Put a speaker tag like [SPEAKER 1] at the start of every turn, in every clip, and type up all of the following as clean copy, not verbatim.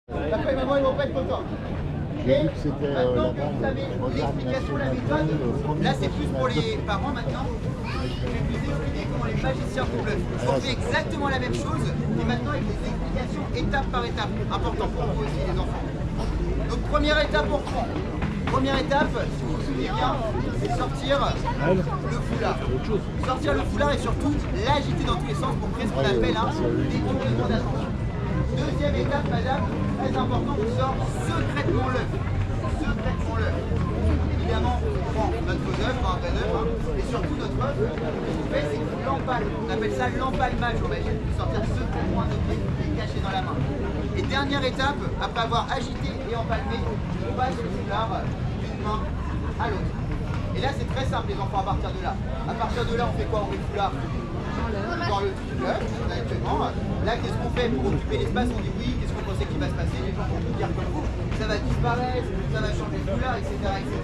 [SPEAKER 1] Papa et maman, ils vont pas être contents.
[SPEAKER 2] J'ai vu que c'était
[SPEAKER 1] Maintenant que
[SPEAKER 2] là-bas,
[SPEAKER 1] vous savez l'explication, la méthode, là c'est plus pour les parents maintenant. Je vais vous expliquer comment les magiciens font bluff. On fait exactement la même chose, mais maintenant avec des explications étape par étape. Important pour vous aussi les enfants. Donc première étape pour prendre. Première étape, si vous vous souvenez bien, c'est sortir le foulard. Sortir le foulard et surtout l'agiter dans tous les sens pour créer ce qu'on appelle un détournement d'attention. Deuxième étape, madame, très important, on sort secrètement l'œuf. Secrètement l'œuf. Évidemment, on prend notre faux œuf, un vrai œuf, et surtout notre œuf, ce qu'on fait, c'est qu'on l'empale. On appelle ça l'empalmage au magique, sortir secrètement un objet qui est caché dans la main. Et dernière étape, après avoir agité et empalmé, on passe le foulard d'une main à l'autre. Et là, c'est très simple, les enfants, à partir de là. À partir de là, on fait quoi? On met le foulard dans le l'œuf, directement. Là, qu'est-ce qu'on fait pour occuper l'espace? On dit oui, qu'est-ce qu'on pensait qu'il va se passer? Les gens vont nous dire comme vous, ça va disparaître, ça va changer de couleur, etc., etc.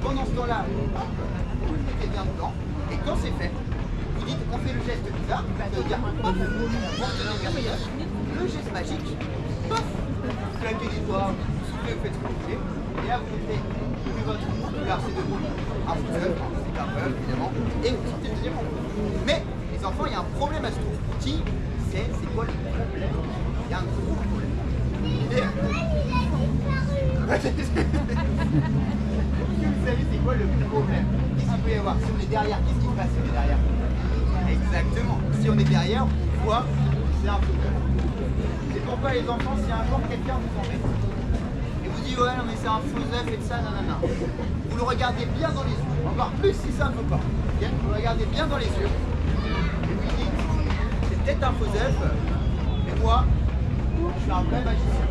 [SPEAKER 1] Pendant ce temps-là, vous le mettez bien dedans. Et quand c'est fait, vous dites, on fait le geste bizarre, ça veut dire, hop, vous retenez bien le geste magique, paf, vous claquez les doigts, vous soufflez, vous faites ce que vous voulez. Et là, vous mettez plus votre foulard, c'est debout, un faux œuf, c'est un œuf, évidemment, et vous sortez le deuxième rond. Mais les enfants, il y a un problème à ce tour. Qui c'est quoi le problème? Il y a un gros problème. Est-ce que vous savez c'est quoi le problème? Qu'est-ce qu'il peut y avoir? Si on est derrière, qu'est-ce qui se passe si on est derrière? Exactement. Si on est derrière, on voit c'est un faux œuf. C'est pourquoi les enfants, si un jour quelqu'un vous embête et vous dit ouais non mais c'est un faux œuf et de ça, nanana, vous le regardez bien dans les yeux. Encore plus si ça ne veut pas. Okay, vous le regardez bien dans les yeux. C'est peut-être un faux œuf, mais moi, je suis un vrai magicien.